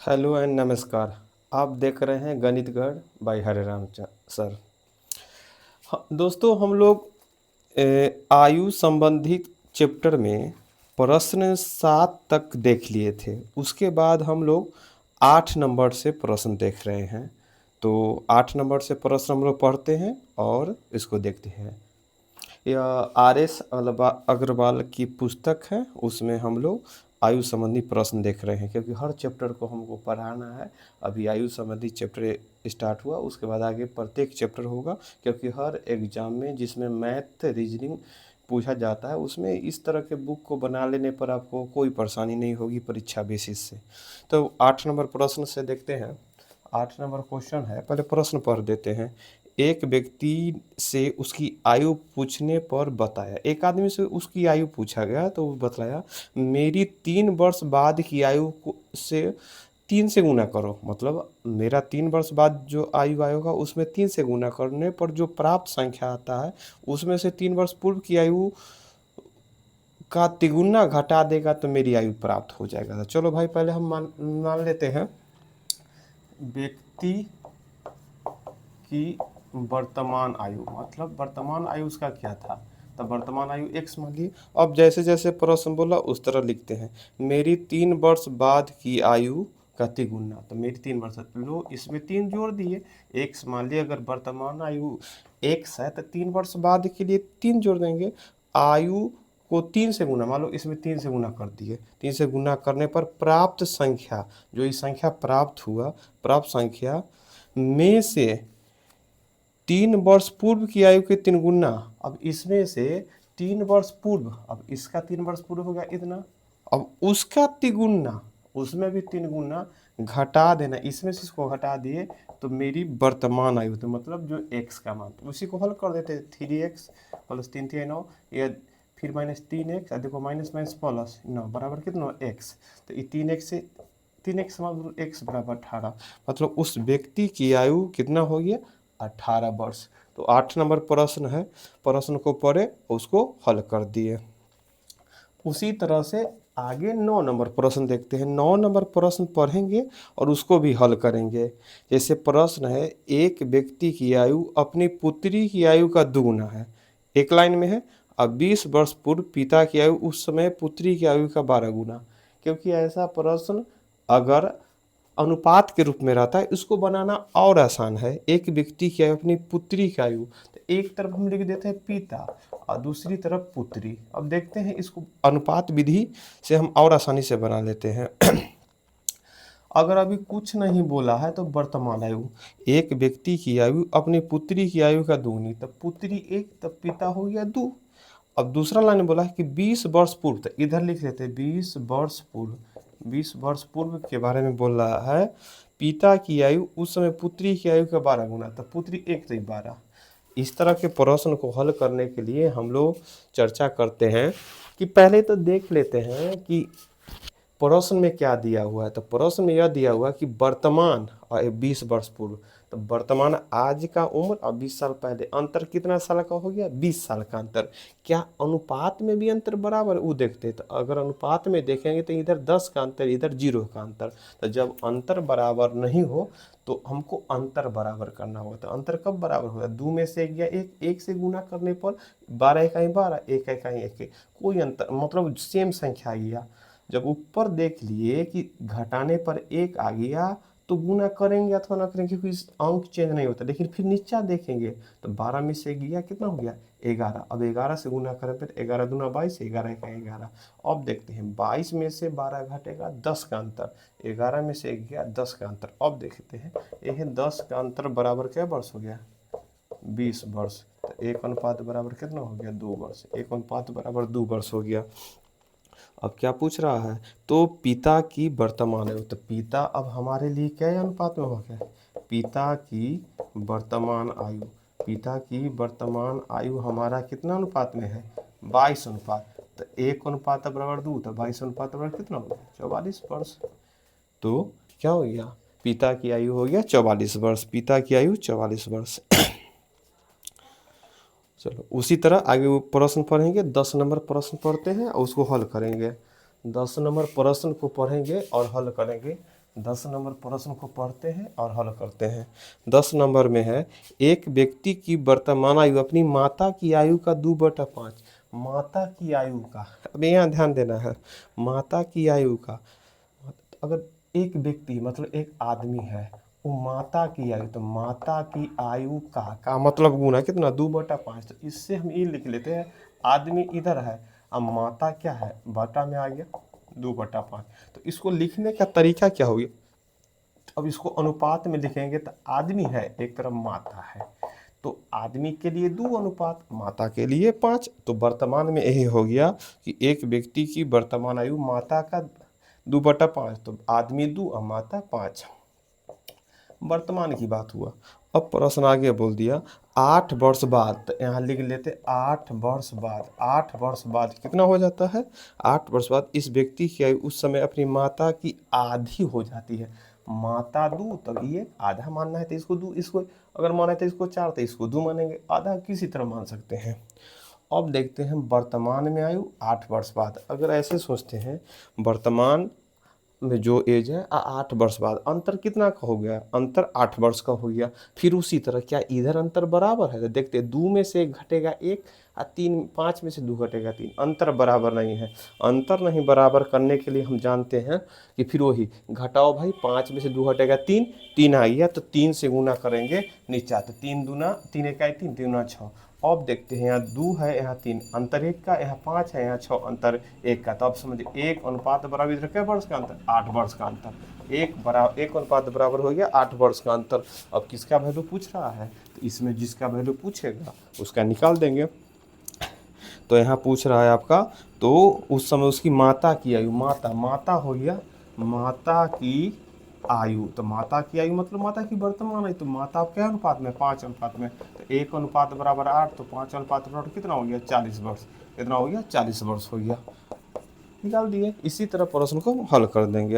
Hello and नमस्कार। आप देख रहे हैं गणितगढ़ बाय हरे सर। दोस्तों हम लोग आयु संबंधित चैप्टर में प्रश्न 7 तक देख लिए थे। उसके बाद हम लोग 8 नंबर से प्रश्न देख रहे हैं। तो 8 नंबर से प्रश्न हम लोग पढ़ते हैं और इसको देखते हैं। यह आर.एस. अग्रवाल की पुस्तक है, उसमें हम लोग आयु संबंधी प्रश्न देख रहे हैं क्योंकि हर चैप्टर को हमको पढ़ाना है। अभी आयु संबंधी चैप्टर स्टार्ट हुआ, उसके बाद आगे प्रत्येक चैप्टर होगा क्योंकि हर एग्जाम में जिसमें मैथ रीजनिंग पूछा जाता है उसमें इस तरह के बुक को बना लेने पर आपको कोई परेशानी नहीं होगी परीक्षा बेसिस से। तो 8 नंबर प्रश्न से देखते हैं। 8 नंबर क्वेश्चन है, पहले प्रश्न पढ़ देते हैं। एक व्यक्ति से उसकी आयु पूछने पर बताया, एक आदमी से उसकी आयु पूछा गया तो वो बतलाया मेरी 3 वर्ष बाद की आयु से 3 से गुना करो। मतलब मेरा 3 वर्ष बाद जो आयु आएगा उसमें 3 से गुना करने पर जो प्राप्त संख्या आता है उसमें से 3 वर्ष पूर्व की आयु का तिगुना घटा देगा तो मेरी आयु प्राप्त हो जाएगा। तो चलो भाई पहले हम मान लेते हैं व्यक्ति की वर्तमान आयु, मतलब वर्तमान आयु उसका क्या था, तो वर्तमान आयु x मान ली। अब जैसे जैसे प्रश्न बोला उस तरह लिखते हैं। मेरी 3 वर्ष बाद की आयु का तिगुना, तो मेरी 3 वर्ष लो इसमें 3 जोड़ दिए। x मान लिया, अगर वर्तमान आयु x है तो 3 वर्ष बाद के लिए 3 जोड़ देंगे। आयु को 3 से गुना, मान लो इसमें 3 से गुना कर दिए। 3 से गुना करने पर प्राप्त संख्या, जो ये संख्या प्राप्त हुआ, प्राप्त संख्या में से 3 वर्ष पूर्व की आयु के 3 गुना। अब इसमें से 3 वर्ष पूर्व, अब इसका 3 वर्ष पूर्व हो गया इतना, अब उसका तिगुना, उसमें भी 3 गुना घटा देना। इसमें से इसको घटा दिए तो मेरी वर्तमान आयु, तो मतलब जो x का मान, तो उसी को हल कर देते। 3x प्लस 3 3 9, ये फिर माइनस 3x, देखो माइनस माइनस प्लस 9 बराबर कितना x। तो ये 3x से 3x x बराबर 18, मतलब उस व्यक्ति की आयु कितना हो गया 18 वर्ष। तो 8 नंबर प्रश्न है, प्रश्न को पढ़े उसको हल कर दिए। उसी तरह से आगे 9 नंबर प्रश्न देखते हैं। 9 नंबर प्रश्न पढ़ेंगे और उसको भी हल करेंगे। जैसे प्रश्न है, एक व्यक्ति की आयु अपनी पुत्री की आयु का दुगुना है, एक लाइन में है। अब 20 वर्ष पूर्व पिता की आयु उस समय पुत्री की आयु का 12 गुना। क्योंकि ऐसा प्रश्न अगर अनुपात के रूप में रहता है, इसको बनाना और आसान है। एक व्यक्ति की आयु अपनी पुत्री की आयु, तो एक तरफ हम लिख देते हैं पिता और दूसरी तरफ पुत्री। अब देखते हैं इसको अनुपात विधि से हम और आसानी से बना लेते हैं। अगर अभी कुछ नहीं बोला है तो वर्तमान आयु, एक व्यक्ति की आयु अपनी पुत्री की आयु का दुगनी, तब पुत्री 1 तब पिता हो गया 2। अब दूसरा लाइन बोला है कि 20 वर्ष पूर्व, तो इधर लिख लेते हैं 20 वर्ष पूर्व। 20 वर्ष पूर्व के बारे में बोल रहा है। पिता की आयु उस समय पुत्री की आयु का 12 गुना, तो पुत्री 1 तो 12। इस तरह के प्रश्न को हल करने के लिए हम लोग चर्चा करते हैं कि पहले तो देख लेते हैं कि प्रश्न में क्या दिया हुआ है। तो प्रश्न में यह दिया हुआ है कि वर्तमान 20 वर्ष पूर्व, तो वर्तमान आज का उम्र और 20 साल पहले अंतर कितना साल का हो गया, 20 साल का अंतर। क्या अनुपात में भी अंतर बराबर, वो देखते हैं। तो अगर अनुपात में देखेंगे तो इधर 10 का अंतर, इधर 0 का अंतर। तो जब अंतर बराबर नहीं हो तो हमको अंतर बराबर करना होगा। तो अंतर कब बराबर होगा, 2 में से 1 गया 1, 1 से गुना करने पर 12 इकाई 12, 1 इकाई 1, कोई अंतर, मतलब सेम संख्या आ गया। जब ऊपर देख लिए कि घटाने पर 1 आ गया तो गुना करेंगे अथवा ना करेंगे क्योंकि अंक चेंज नहीं होता। लेकिन फिर नीचा देखेंगे तो 12 में से 1 गया कितना हो गया 11। अब 11 से गुना करें फिर 11 दूना 22, 11 का 11। अब देखते हैं 22 में से 12 घटेगा 10 का अंतर, 11 में से 1 गया 10 का अंतर। अब देखते हैं यह 10 का अंतर बराबर क्या वर्ष हो गया 20 वर्ष। तो 1 अनुपात बराबर कितना हो गया 2 वर्ष, 1 अनुपात बराबर 2 वर्ष हो गया। अब क्या पूछ रहा है, तो पिता की वर्तमान आयु, तो पिता अब हमारे लिए क्या अनुपात में हो गया, पिता की वर्तमान आयु। पिता की वर्तमान आयु हमारा कितना अनुपात में है 22 अनुपात। तो 1 अनुपात बराबर 2, तो 22 अनुपात बराबर कितना हो गया 44 वर्ष। तो क्या हो गया, पिता की आयु हो गया 44 वर्ष, पिता की आयु 44 वर्ष। चलो उसी तरह आगे वो प्रश्न पढ़ेंगे। 10 नंबर प्रश्न पढ़ते हैं और उसको हल करेंगे। 10 नंबर प्रश्न को पढ़ेंगे और हल करेंगे। 10 नंबर प्रश्न को पढ़ते हैं और हल करते हैं। 10 नंबर में है, एक व्यक्ति की वर्तमान आयु अपनी माता की आयु का 2/5। माता की आयु का, अब यहाँ ध्यान देना है, माता की आयु का, अगर एक व्यक्ति मतलब एक आदमी है, वो माता की आयु, तो माता की आयु का मतलब गुना कितना, 2/5। तो इससे हम ये लिख लेते हैं, आदमी इधर है, अब माता क्या है, बटा में आ गया 2/5। तो इसको लिखने का तरीका क्या होगा, अब इसको अनुपात में लिखेंगे तो आदमी है एक तरफ माता है, तो आदमी के लिए 2 अनुपात माता के लिए 5। तो वर्तमान में यही हो गया कि एक व्यक्ति की वर्तमान आयु माता का 2/5, तो आदमी 2 और माता 5। वर्तमान की बात हुआ। अब प्रश्न आगे बोल दिया 8 वर्ष बाद, तो यहाँ लिख लेते 8 वर्ष बाद। 8 वर्ष बाद कितना हो जाता है, 8 वर्ष बाद इस व्यक्ति की आयु उस समय अपनी माता की आधी हो जाती है। माता 2, तब ये आधा मानना है तो इसको 2, इसको अगर माना है तो इसको 4, तो इसको 2 मानेंगे, आधा किसी तरह मान सकते हैं। अब देखते हैं वर्तमान में आयु 8 वर्ष बाद। अगर ऐसे सोचते हैं, वर्तमान में जो एज है 8 वर्ष बाद, अंतर कितना का हो गया, अंतर 8 वर्ष का हो गया। फिर उसी तरह क्या इधर अंतर बराबर है, तो देखते 2 में से 1 घटेगा 1 और 5 में से 2 घटेगा 3, अंतर बराबर नहीं है। अंतर नहीं बराबर करने के लिए हम जानते हैं कि फिर वही घटाओ भाई, 5 में से 2 घटेगा 3, 3 आ गया, तो 3 से गुना करेंगे नीचा, तो 3 दूना 3 1 3, 3 दूना 6। अब देखते हैं, यहाँ 2 है, यहाँ 3, अंतर 1 का, यहाँ 5 है, यहाँ 6, अंतर 1 का। तो अब समझिए 1 अनुपात बराबर इधर क्या वर्ष का अंतर, 8 वर्ष का अंतर। 1 अनुपात बराबर हो गया 8 वर्ष का अंतर। अब किसका वैल्यू पूछ रहा है, तो इसमें जिसका वैल्यू पूछेगा उसका निकाल देंगे। तो यहाँ पूछ रहा है आपका, तो उस समय उसकी माता की आयु, माता हो गया माता की आयु, तो माता की आयु मतलब माता की वर्तमान आयु, तो माता क्या अनुपात में, 5 अनुपात में, तो 1 अनुपात बराबर 8, तो 5 अनुपात बराबर कितना हो गया, 40 वर्ष। कितना हो गया, 40 वर्ष हो गया, निकाल दिए। इसी तरह प्रश्न को हल कर देंगे।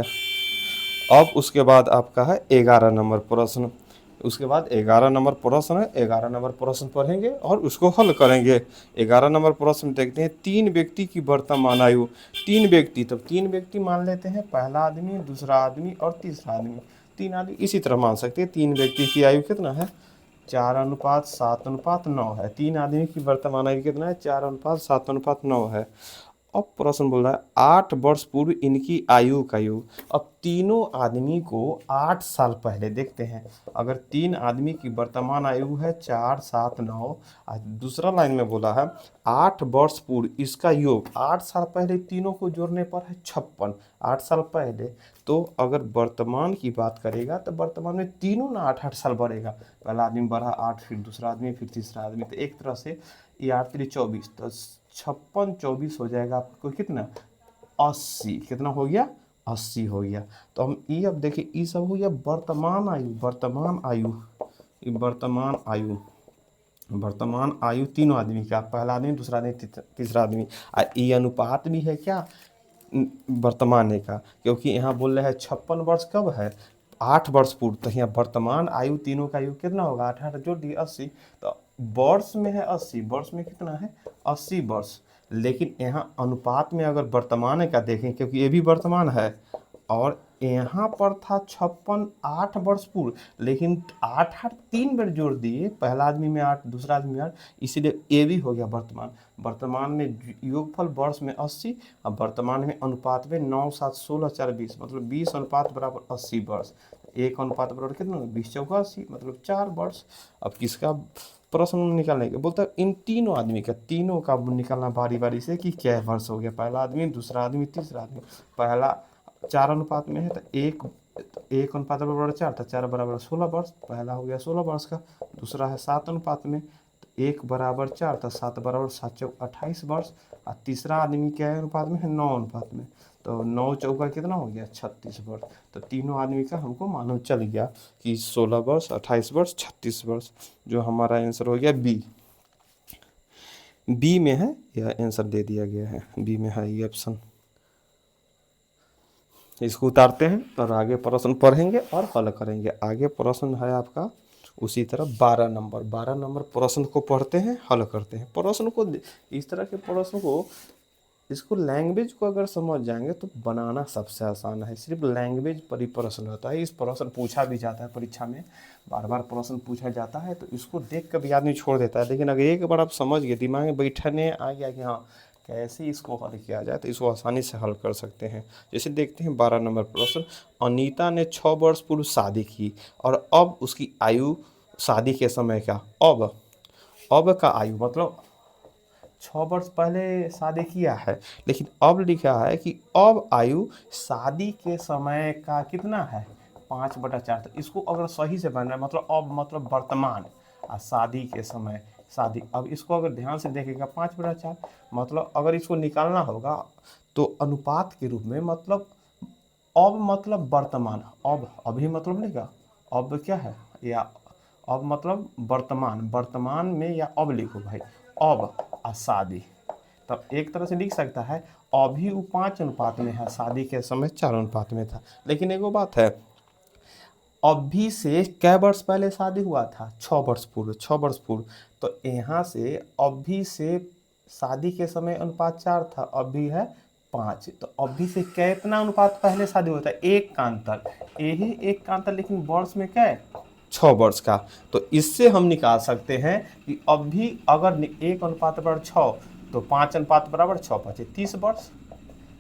अब उसके बाद आपका है 11 नंबर प्रश्न। उसके बाद 11 नंबर प्रश्न है, 11 नंबर प्रश्न पढ़ेंगे और उसको हल करेंगे। 11 नंबर प्रश्न देखते हैं, 3 व्यक्ति की वर्तमान आयु। 3 व्यक्ति, तब 3 व्यक्ति मान लेते हैं, पहला आदमी, दूसरा आदमी और तीसरा आदमी। 3 आदमी इसी तरह मान सकते हैं। 3 व्यक्ति की आयु कितना है, 4:7:9 है। 3 आदमी की वर्तमान आयु कितना है, 4:7:9 है। अब प्रश्न बोल रहा है 8 वर्ष पूर्व इनकी आयु का योग। अब तीनों आदमी को 8 साल पहले देखते हैं। अगर 3 आदमी की वर्तमान आयु है 4 7 9, दूसरा लाइन में बोला है 8 वर्ष पूर्व इसका योग, 8 साल पहले तीनों को जोड़ने पर है 56। 8 साल पहले, तो अगर वर्तमान की बात करेगा तो वर्तमान में तीनों ना 8 8 साल बढ़ेगा। पहला आदमी बढ़ा 8, फिर दूसरा आदमी, फिर तीसरा आदमी, तो एक तरह से ये 8 3 24, तो 56 24 हो जाएगा आपको कितना, 80। कितना हो गया, 80 हो गया। तो हम ये अब देखिए, ये सब हो गया वर्तमान आयु। वर्तमान आयु, वर्तमान आयु, वर्तमान आयु तीनों आदमी का, पहला आदमी, दूसरा आदमी, तीसरा आदमी। ये अनुपात भी है क्या, वर्तमान का, क्योंकि यहाँ बोल रहे हैं 56 वर्ष कब है, 8 वर्ष पूर्व, तो यहाँ वर्तमान आयु तीनों का आयु कितना होगा, 8 8 जोड़ दिए 80। तो वर्ष में है 80, वर्ष में कितना है 80 वर्ष। लेकिन यहाँ अनुपात में अगर वर्तमान का देखें, क्योंकि ये भी वर्तमान है, और यहाँ पर था 56 8 वर्ष पूर्व, लेकिन 8 8 3 बार जोड़ दिए, पहला आदमी में 8, दूसरा आदमी में 8, इसीलिए ये भी हो गया वर्तमान। वर्तमान में योगफल वर्ष में 80, और वर्तमान में अनुपात में 9 7 16 4 20, मतलब 20 अनुपात बराबर 80 वर्ष। 1 अनुपात बराबर कितना, 20 चौका 80, मतलब 4 वर्ष। अब किसका प्रश्न निकालने के बोलता है, इन तीनों आदमी का, तीनों का निकालना बारी बारी से कि क्या वर्ष हो गया, पहला आदमी, दूसरा आदमी, तीसरा आदमी। पहला 4 अनुपात में है, तो 1 अनुपात बराबर 4, तो 4 बराबर 16 वर्ष, पहला हो गया 16 वर्ष का। दूसरा है 7 अनुपात में, तो 1 बराबर 4, तो 7 बराबर 7 चौक 28 वर्ष। और तीसरा आदमी क्या है अनुपात में है, 9 अनुपात में, तो 9 चौका कितना हो गया, 36 वर्ष। तो तीनों आदमी का हमको मालूम चल गया कि 16 वर्ष, 28 वर्ष, 36 वर्ष। जो हमारा आंसर हो गया बी में है, यह आंसर दे दिया गया है, बी में है ये ऑप्शन। इसको उतारते हैं और आगे प्रश्न पढ़ेंगे और हल करेंगे। आगे प्रश्न है आपका उसी तरह 12 नंबर प्रश्न को पढ़ते हैं, हल करते हैं। प्रश्न को, इस तरह के प्रश्न को इसको लैंग्वेज को अगर समझ जाएंगे तो बनाना सबसे आसान है, सिर्फ लैंग्वेज पर ही प्रश्न होता है। इस प्रश्न पूछा भी जाता है परीक्षा में, बार बार प्रश्न पूछा जाता है, तो इसको देख कर भी आदमी छोड़ देता है। लेकिन अगर एक बार आप समझ गए, दिमाग में बैठने आ गया कि हाँ कैसे इसको हल किया जाए, तो इसको आसानी से हल कर सकते हैं। जैसे देखते हैं 12 नंबर प्रश्न, अनीता ने 6 वर्ष पूर्व शादी की और अब उसकी आयु शादी के समय का अब का आयु मतलब 6 वर्ष पहले शादी किया है, लेकिन अब लिखा है कि अब आयु शादी के समय का कितना है 5/4। तो इसको अगर सही से बनना है मतलब अब मतलब वर्तमान और शादी के समय शादी, अब इसको अगर ध्यान से देखेगा 5/4 मतलब अगर इसको निकालना होगा तो अनुपात के रूप में मतलब अब मतलब वर्तमान, अब अभी मतलब नहीं का, अब क्या है या अब मतलब वर्तमान, वर्तमान में या अब लिखो भाई, अब आ शादी। तब एक तरह से लिख सकता है अभी वो 5 अनुपात में है, शादी के समय 4 अनुपात में था। लेकिन एगो बात है, अभी से कै वर्ष पहले शादी हुआ था 6 वर्ष पूर्व, 6 वर्ष पूर्व। तो यहाँ से अभी से शादी के समय अनुपात 4 था, अभी है 5। तो अभी से कितना अनुपात पहले शादी हुआ था, 1 का अंतर, यही 1 का अंतर, लेकिन वर्ष में क्या है 6 वर्ष का। तो इससे हम निकाल सकते हैं कि अभी अगर 1:6 तो 5:6 30 वर्ष,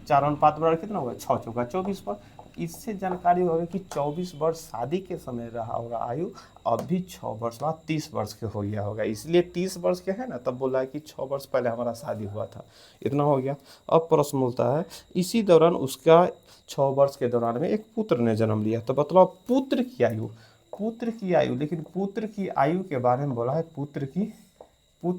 4 अनुपात कितना होगा 6 × 4 = 24 वर्ष। इससे जानकारी होगी कि 24 वर्ष शादी के समय रहा होगा आयु, अभी 6 वर्ष बाद 30 वर्ष के हो गया होगा, इसलिए 30 वर्ष के है ना, तब बोला है कि 6 वर्ष पहले हमारा शादी हुआ था। इतना हो गया। अब प्रश्न बोलता है इसी दौरान उसका 6 वर्ष के दौरान में एक पुत्र ने जन्म लिया। तो मतलब पुत्र की आयु, लेकिन पुत्र की आयु के बारे में बोला है, पुत्र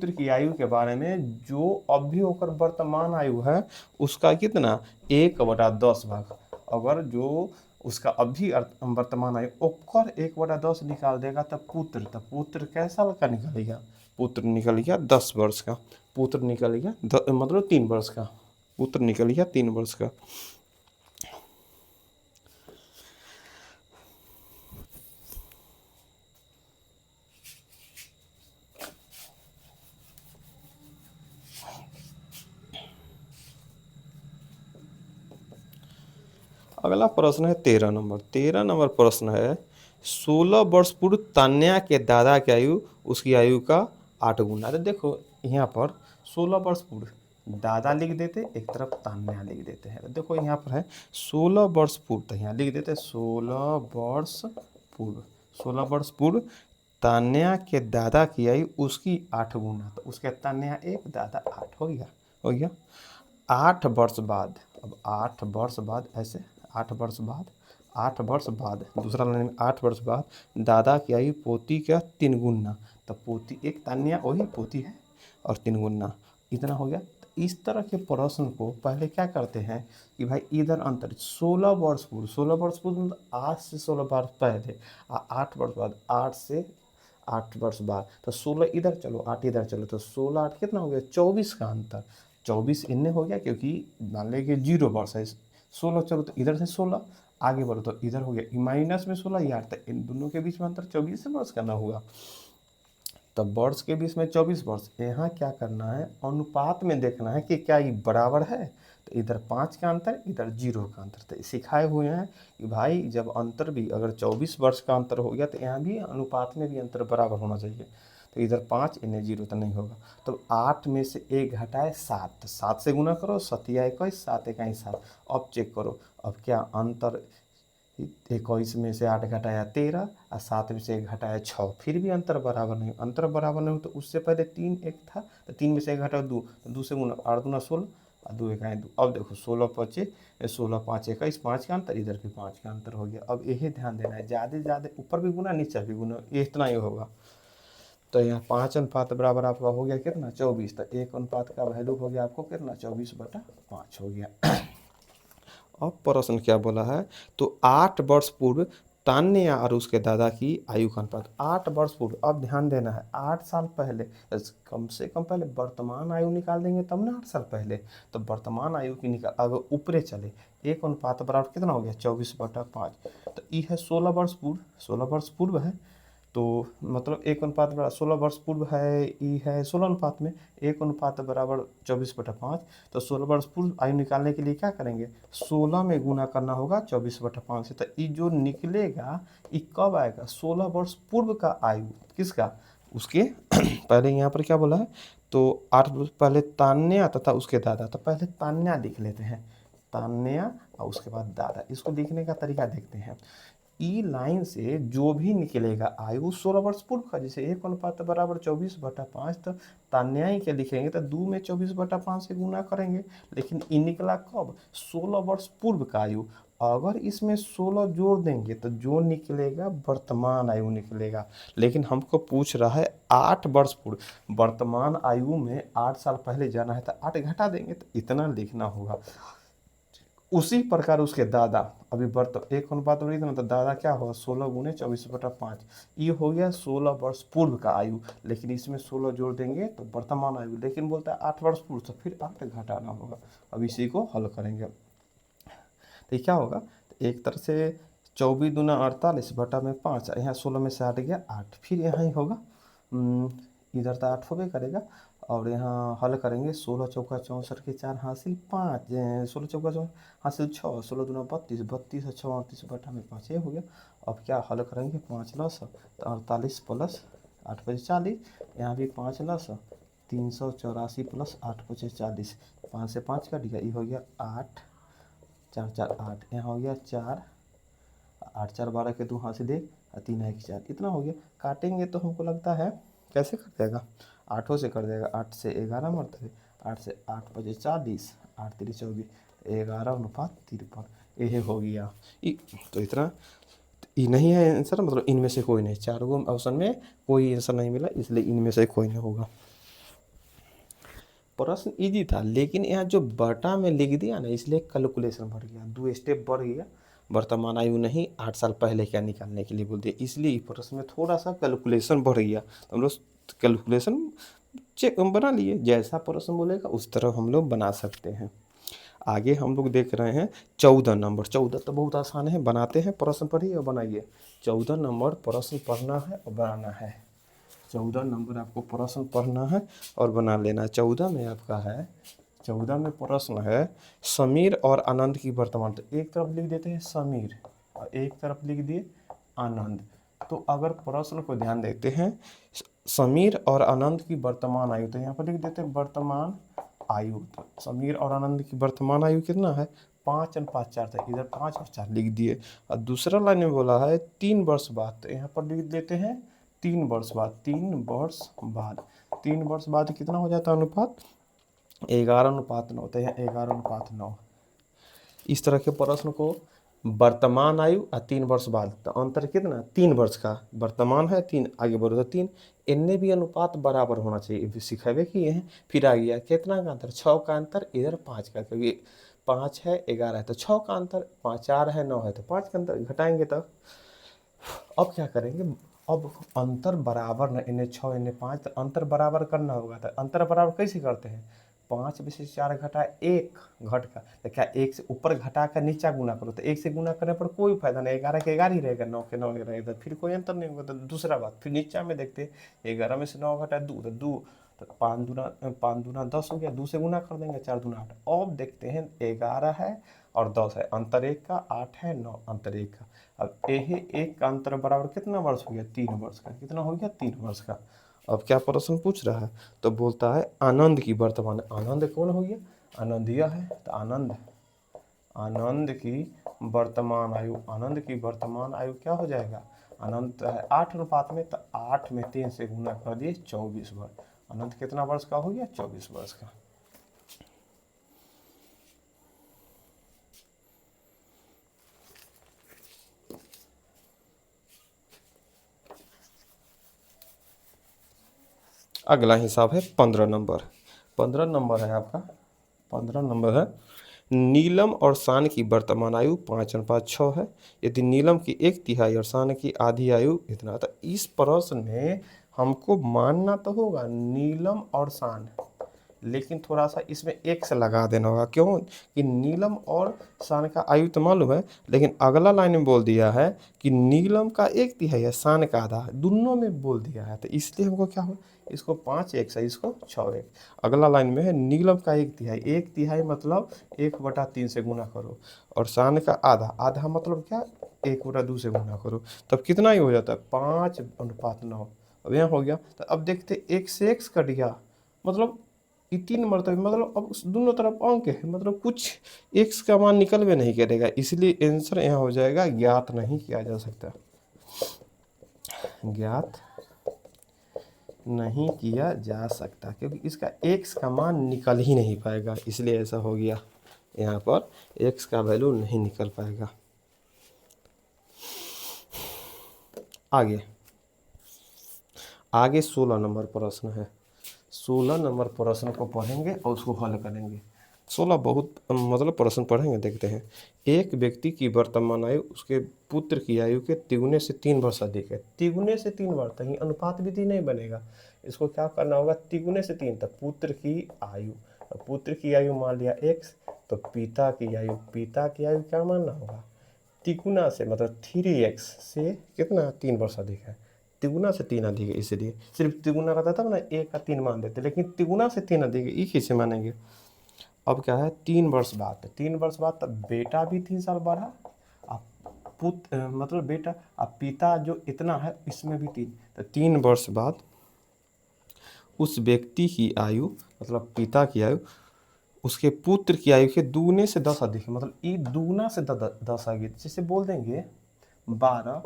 की आयु के बारे में जो अभी होकर वर्तमान आयु है उसका कितना 1/10 भाग। अगर जो उसका अभी वर्तमान आयु ओकर 1/10 निकाल देगा तब पुत्र कैसा का निकलेगा, पुत्र निकल गया 10 वर्ष का, पुत्र निकल गया मतलब 3 वर्ष का, पुत्र निकल गया 3 वर्ष का। अगला प्रश्न है 13 नंबर प्रश्न है 16 वर्ष पूर्व तान्या के दादा की आयु उसकी आयु का 8 गुना। तो देखो यहाँ पर 16 वर्ष पूर्व दादा लिख देते, एक तरफ तान्या लिख देते हैं। तो देखो यहाँ पर है 16 वर्ष पूर्व, तो यहाँ लिख देते 16 वर्ष पूर्व तान्या के दादा की आयु उसकी 8 गुना। तो उसके तान्या 1 दादा 8 हो गया 8 वर्ष बाद, अब 8 वर्ष बाद ऐसे 8 वर्ष बाद दूसरा लाइन में 8 वर्ष बाद दादा की आयु पोती का 3 गुना। तो पोती एक तान्या वही पोती है और 3 गुना, इतना हो गया। तो इस तरह के प्रश्न को पहले क्या करते हैं कि भाई इधर अंतर 16 वर्ष पूर्व मतलब आज से 16 वर्ष पहले, 8 वर्ष बाद 8 से 8 वर्ष बाद, तो 16 इधर चलो 8 इधर चलो, तो 16 8 कितना हो गया 24 का अंतर, 24 इनने हो गया क्योंकि मान लें कि 0 वर्ष है। 16 चलो तो इधर से 16 आगे बढ़ो तो इधर हो गया माइनस में 16 यार, तो इन दोनों के बीच में अंतर 24 वर्ष करना होगा। तब वर्ष के बीच में 24 वर्ष, यहाँ क्या करना है अनुपात में देखना है कि क्या ये बराबर है। तो इधर 5 का अंतर इधर 0 का अंतर, तो सिखाए हुए हैं कि भाई जब अंतर भी अगर 24 वर्ष का अंतर हो गया तो यहाँ भी अनुपात में भी अंतर बराबर होना चाहिए। तो इधर 5 इन्हें 0 तो नहीं होगा। तो 8 में से 1 घटाए 7, तो 7 से गुना करो, 7 या 21, 7 1 7। अब चेक करो अब क्या अंतर, 21 में से 8 घटाया 13 और 7 में से 1 घटाया 6, फिर भी अंतर बराबर नहीं। अंतर बराबर नहीं हो तो उससे पहले 3 1 था, तो 3 में से 1 घटाओ 2, तो 2 से गुना 8 दूना 16 और 2 1 2। अब देखो 16 5 16 5 21, 5 का अंतर, इधर भी 5 का अंतर हो गया। अब यही ध्यान देना है, ज़्यादा से ज़्यादा ऊपर भी गुना नीचे भी गुना, ये इतना ही होगा। तो यहाँ 5 अनुपात बराबर आपका हो गया कितना 24, तो 1 अनुपात का वैल्यू हो गया आपको कितना 24/5 हो गया। अब प्रश्न क्या बोला है, तो 8 वर्ष पूर्व तान्या और उसके दादा की आयु का अनुपात 8 वर्ष पूर्व। अब ध्यान देना है 8 साल पहले, कम से कम पहले वर्तमान आयु निकाल देंगे तब ना 8 साल पहले। तो वर्तमान आयु की निकाल अगर ऊपरे चले 1 अनुपात बराबर कितना हो गया 24/5। तो ये है 16 वर्ष पूर्व, 16 वर्ष पूर्व है तो मतलब 1:16 वर्ष पूर्व है, ई है 16 अनुपात में, 1:24/5। तो 16 वर्ष पूर्व आयु निकालने के लिए क्या करेंगे, 16 में गुना करना होगा 24/5 से। तो ये जो निकलेगा ये कब आएगा, 16 वर्ष पूर्व का आयु, किसका, उसके पहले यहाँ पर क्या बोला है, तो 8 पहले तान्या तथा उसके दादा, तो पहले तान्या लिख लेते हैं, तान्या और उसके बाद दादा। इसको लिखने का तरीका देखते हैं। ई लाइन से जो भी निकलेगा आयु 16 वर्ष पूर्व का, जैसे 1:24/5, तो तान्यायी के लिखेंगे तो 2 में 24/5 से गुना करेंगे। लेकिन ई निकला कब, 16 वर्ष पूर्व का आयु। अगर इसमें 16 जोड़ देंगे तो जो निकलेगा वर्तमान आयु निकलेगा। लेकिन हमको पूछ रहा है 8 वर्ष पूर्व, वर्तमान आयु में 8 साल पहले जाना है तो 8 घटा देंगे, तो इतना लिखना होगा। उसी प्रकार उसके दादा, अभी वर्त 1:1 ना, तो दादा क्या होगा, 16 गुने 24/5, ये हो गया 16 वर्ष पूर्व का आयु। लेकिन इसमें 16 जोड़ देंगे तो वर्तमान आयु, लेकिन बोलता है 8 वर्ष पूर्व, तो फिर 8 घटाना होगा। अब इसी को हल करेंगे तो क्या होगा, तो एक तरह से 24 दूना 48 बटा में 5, यहाँ 16 में से हट गया 8, फिर यहाँ ही होगा, इधर तो 8 होबे करेगा। और यहाँ हल करेंगे, 16 चौका 64 के 4 हासिल 5, 16 चौका 4 हासिल 6, 16 दूना 32, 32 और 6 38 बटा में 5, ये हो गया। अब क्या हल करेंगे, 5 लस तो 48 प्लस 8 5 40, यहाँ भी 5 लस 384 प्लस 8 5 40, 5 से 5 कट गया, ये हो गया 8 4 4 8, यहाँ हो गया 4 8 4 12 के 2 हासिल 1 और 3 1 4, इतना हो गया। काटेंगे तो हमको लगता है कैसे कट जाएगा, 8 से कर देगा, 8 से 11 मरते हैं, 8 से 8 5 40, 8 3 24, 11:53, ये हो गया। तो इतना ये नहीं है आंसर, मतलब इनमें से कोई नहीं, 4 ऑप्शन में कोई आंसर नहीं मिला, इसलिए इनमें से कोई नहीं होगा। प्रश्न इजी था, लेकिन यहाँ जो बटा में लिख दिया ना, इसलिए कैलकुलेशन बढ़ गया, 2 स्टेप बढ़ गया। वर्तमान आयु नहीं, 8 साल पहले क्या निकालने के लिए बोल दिया, इसलिए प्रश्न में थोड़ा सा कैलकुलेशन बढ़ गया। तो हम लोग कैलकुलेशन चेक बना लिए, जैसा प्रश्न बोलेगा उस तरह हम लोग बना सकते हैं। आगे हम लोग देख रहे हैं 14 नंबर। 14 तो बहुत आसान है, बनाते हैं, प्रश्न पढ़िए और बनाइए। 14 नंबर प्रश्न पढ़ना है और बनाना है। 14 नंबर आपको प्रश्न पढ़ना है और बना लेना। 14 में आपका है, 14 में प्रश्न है समीर और आनंद की वर्तमान, तो एक तरफ लिख देते हैं समीर और एक तरफ लिख दिए आनंद। तो अगर प्रश्न को ध्यान देते हैं, समीर और आनंद की वर्तमान आयु, तो यहाँ पर लिख देते हैं वर्तमान आयु। तो समीर और आनंद की वर्तमान आयु कितना है, 5:4 था, इधर 5 और 4 लिख दिए। और दूसरा लाइन में बोला है 3 वर्ष बाद, तो यहाँ पर लिख देते हैं 3 वर्ष बाद, 3 वर्ष बाद, 3 वर्ष बाद कितना हो जाता है अनुपात, 11:9, तो यहाँ 11:9। इस तरह के प्रश्न को वर्तमान आयु और 3 वर्ष बाद, तो अंतर कितना, 3 वर्ष का, वर्तमान है 3, आगे बढ़ो तो 3, इनमें भी अनुपात बराबर होना चाहिए, सिखावे किए हैं। फिर आ गया कितना का अंतर, 6 का अंतर, इधर 5 का, क्योंकि 5 है 11 है तो 6 का अंतर, 5 4 है 9 है तो 5 का अंतर, घटाएंगे तब। अब क्या करेंगे, अब अंतर बराबर न, इन्हें 6 इन्हें 5, तो अंतर बराबर करना होगा। तो अंतर बराबर कैसे करते हैं, 5 में से 4 घटा 1 घट का, तो क्या 1 से ऊपर घटा कर नीचा गुना करो, तो 1 से गुना करने पर कोई फायदा नहीं, 11 के 11 ही रहेगा, 9 के 9 ही रहेगा, फिर कोई अंतर नहीं होगा। तो दूसरा बात, फिर नीचा में देखते हैं, 11 में से 9 घटा 2, तो 2, तो 5 दूना 10 हो गया, 2 से गुना कर देंगे, 4 दूना 8। अब देखते हैं 11 है और 10 है, अंतर 1 का, 8 है 9, अंतर 1 का। अब यही 1 का अंतर बराबर कितना वर्ष हो गया, 3 वर्ष का, कितना हो गया, 3 वर्ष का। अब क्या प्रश्न पूछ रहा है, तो बोलता है आनंद की वर्तमान, आनंद कौन हो गया, आनंद यह है, तो आनंद की वर्तमान आयु, आनंद की वर्तमान आयु क्या हो जाएगा, आनंद है 8 अनुपात में, तो 8 में 3 से गुना कर दिए 24 वर्ष, आनंद कितना वर्ष का हो गया, 24 वर्ष का। अगला हिसाब है 15 नंबर। 15 नंबर है आपका, 15 नंबर है नीलम और शान की वर्तमान आयु 5:6 है। यदि नीलम की 1/3 और शान की आधी आयु इतना, तो इस प्रश्न में हमको मानना तो होगा नीलम और शान लेकिन थोड़ा सा इसमें एक्स लगा देना होगा। क्यों कि नीलम और शान का आयु तो मालूम है, लेकिन अगला लाइन में बोल दिया है कि नीलम का 1/3 है, शान का आधा है, दोनों में बोल दिया है। तो इसलिए हमको क्या हो, इसको 5x है, इसको 6x। अगला लाइन में है नीलम का 1/3, 1/3 मतलब 1/3 से गुना करो, और शान का आधा, आधा मतलब क्या, 1/2 से गुना करो, तब कितना ही हो जाता है 5:9। अब यहाँ हो गया। तो अब देखते x से x कट गया, मतलब ये 3 मरतबे, मतलब अब उस दोनों तरफ अंक है, मतलब कुछ x का मान निकल भी नहीं करेगा, इसलिए आंसर यहाँ हो जाएगा ज्ञात नहीं किया जा सकता, ज्ञात नहीं किया जा सकता, क्योंकि इसका x का मान निकल ही नहीं पाएगा, इसलिए ऐसा हो गया। यहाँ पर x का वैल्यू नहीं निकल पाएगा। आगे आगे 16 नंबर प्रश्न है। 16 नंबर प्रश्न को पढ़ेंगे और उसको हल करेंगे। 16 बहुत मतलब प्रश्न पढ़ेंगे, देखते हैं। एक व्यक्ति की वर्तमान आयु उसके पुत्र की आयु के तिगुने से 3 वर्ष अधिक है। तिगुने से 3 वर्ष, कहीं अनुपात विधि नहीं बनेगा, इसको क्या करना होगा, तिगुने से 3, तब पुत्र की आयु, पुत्र की आयु मान लिया x, तो पिता की आयु, पिता की आयु क्या मानना होगा, तिगुना से, मतलब 3x से कितना 3 वर्ष अधिक है, तिगुना से 3 अधिक है, इसलिए सिर्फ तिगुना रहता तब ना 1 का 3 मान देते, लेकिन तिगुना से 3 अधिक है, ये कैसे मानेंगे। अब क्या है, 3 वर्ष बाद, 3 वर्ष बाद तब बेटा भी 3 साल बढ़ा, अब पुत्र मतलब बेटा, अब पिता जो इतना है इसमें भी 3, तो 3 वर्ष बाद उस व्यक्ति की आयु, मतलब पिता की आयु उसके पुत्र की आयु के दूने से 10 अधिक है, मतलब ये दूना से 10 आ गई, जैसे बोल देंगे 12,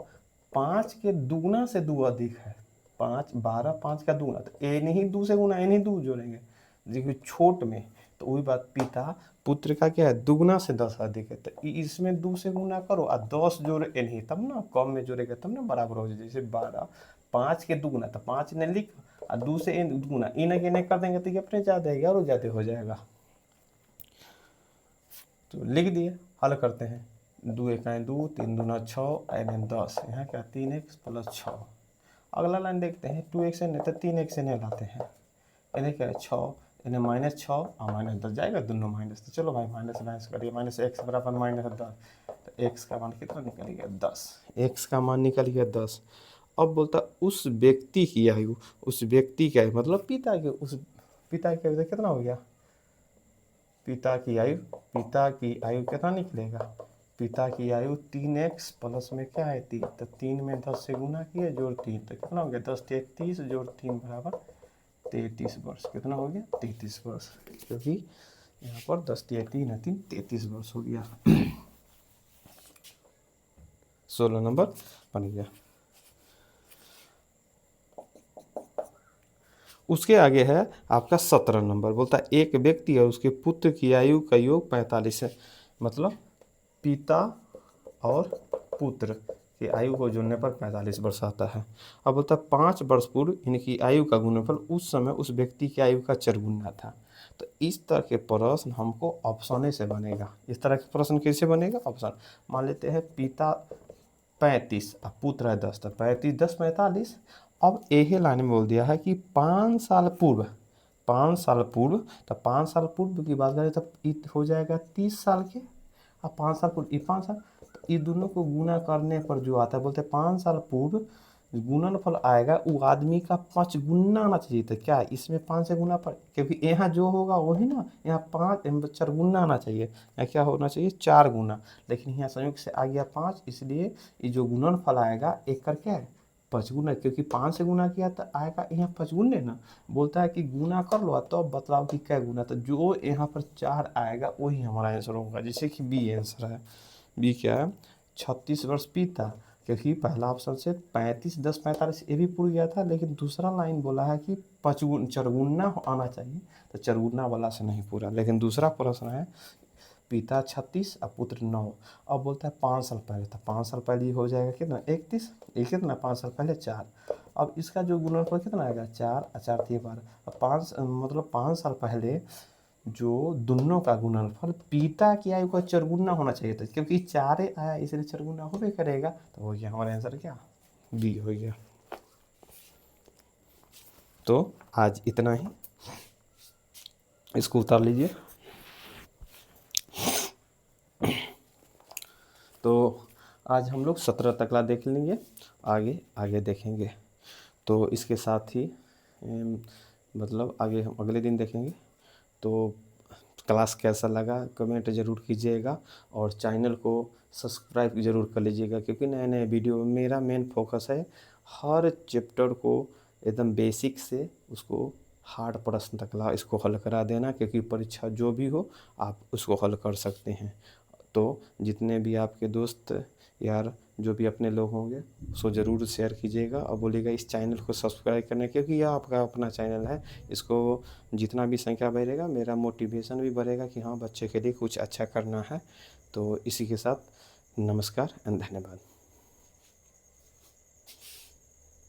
5 के दूना से 2 अधिक है, 5 12 5 का दूना, तो एन ही 2 से गुना, एन ही 2 जोड़ेंगे, देखिए छोट में, तो वही बात, पिता पुत्र का क्या है, दुगना से 10 अधिक है, तो इसमें 2 से गुना करो और 10 जोड़े एन ही, तब ना कम में जोड़ेगा तब ना बराबर हो जाए, जैसे 12 5 के दुगना, तो 5 ने लिख और 2 से एन दुगना, इन के कर देंगे तो ये अपने ज़्यादा है और ज़्यादा हो जाएगा, तो लिख दिए। हल करते हैं, 2 1 2, 3 दूना 6, एन 10, यहाँ क्या 3x + 6। अगला लाइन देखते हैं, 2x है नहीं तो 3x नहीं लाते हैं, इन्हें क्या है 6, इन्हें -6 और -10 जाएगा, दोनों माइनस, तो चलो भाई माइनस माइनस करिए, -x बराबर -10, तो x का मान कितना निकल गया 10, x का मान निकल गया 10। अब बोलता उस व्यक्ति की आयु, उस व्यक्ति की आयु मतलब पिता की, उस पिता की आयु कितना हो गया, पिता की आयु, पिता की आयु कितना निकलेगा, पिता की आयु 3x प्लस में क्या है 3, तो 3 में 10 से गुना किया जोड़ 3, तो कितना हो गया 10 33 जोड़ 3 बराबर 33 वर्ष, कितना हो गया 33 वर्ष, क्योंकि यहाँ पर 10 3 है 3 33 वर्ष हो गया। 16 नंबर बन गया। उसके आगे है आपका 17 नंबर, बोलता है एक व्यक्ति और उसके पुत्र की आयु का योग 45 है, मतलब पिता और पुत्र की आयु को जोड़ने पर 45 वर्ष आता है। अब बोलता है 5 वर्ष पूर्व इनकी आयु का गुणनफल उस समय उस व्यक्ति की आयु का चरगुना था। तो इस तरह के प्रश्न हमको ऑप्शन से बनेगा। इस तरह के प्रश्न कैसे बनेगा, ऑप्शन मान लेते हैं पिता 35 और पुत्र है 10, तो 35 10 45। अब यही लाइन में बोल दिया है कि 5 साल पूर्व, 5 साल पूर्व, तो 5 साल पूर्व की बात करें तो हो जाएगा 30 साल के, अब 5 साल पूर्व ये 5 साल, तो ये दोनों को गुना करने पर जो आता है, बोलते हैं 5 साल पूर्व गुणनफल आएगा वो आदमी का 5 गुना आना चाहिए था, क्या इसमें 5 से गुना पर, क्योंकि यहाँ जो होगा वही ना, यहाँ 5 4 गुना आना चाहिए, यहाँ क्या होना चाहिए 4 गुना, लेकिन यहाँ संयुक्त से आ गया 5, इसलिए ये जो गुणनफल आएगा एक कर क्या है 5 गुना, क्योंकि 5 से गुना किया तो आएगा यहाँ 5 गुने ना, बोलता है कि गुना कर लो तो बतलाओ कि क्या गुना, तो जो यहाँ पर 4 आएगा वही हमारा आंसर होगा, जैसे कि बी आंसर है। बी क्या है 36 वर्ष पिता, क्योंकि पहला ऑप्शन से 35 10 45 ये भी पूरा गया था, लेकिन दूसरा लाइन बोला है कि 5 चरगुना आना चाहिए, तो चरगुना वाला से नहीं पूरा, लेकिन दूसरा प्रश्न है पिता 36 और पुत्र 9। अब बोलता है 5 साल पहले, तो 5 साल पहले हो जाएगा कितना 31, ये कितना 5 साल पहले 4, अब इसका जो गुणनफल कितना आएगा 4 और 4 × 12, अब 5 मतलब 5 साल पहले जो दोनों का गुणनफल पिता की आयु का चरगुना होना चाहिए था, क्योंकि 4 आया इसलिए चरगुना होबे करेगा, तो हो गया हमारा आंसर क्या बी हो गया। तो आज इतना ही। इसको उतार लीजिए। तो आज हम लोग 17 तकला देख लेंगे, आगे आगे देखेंगे। तो इसके साथ ही मतलब आगे हम अगले दिन देखेंगे। तो क्लास कैसा लगा कमेंट ज़रूर कीजिएगा, और चैनल को सब्सक्राइब ज़रूर कर लीजिएगा, क्योंकि नए नए वीडियो मेरा मेन फोकस है हर चैप्टर को एकदम बेसिक से उसको हार्ड प्रश्न तकला इसको हल करा देना, क्योंकि परीक्षा जो भी हो आप उसको हल कर सकते हैं। तो जितने भी आपके दोस्त यार जो भी अपने लोग होंगे उसको ज़रूर शेयर कीजिएगा, और बोलिएगा इस चैनल को सब्सक्राइब करने, क्योंकि यह आपका अपना चैनल है। इसको जितना भी संख्या बढ़ेगा मेरा मोटिवेशन भी बढ़ेगा कि हाँ बच्चे के लिए कुछ अच्छा करना है। तो इसी के साथ नमस्कार एंड धन्यवाद।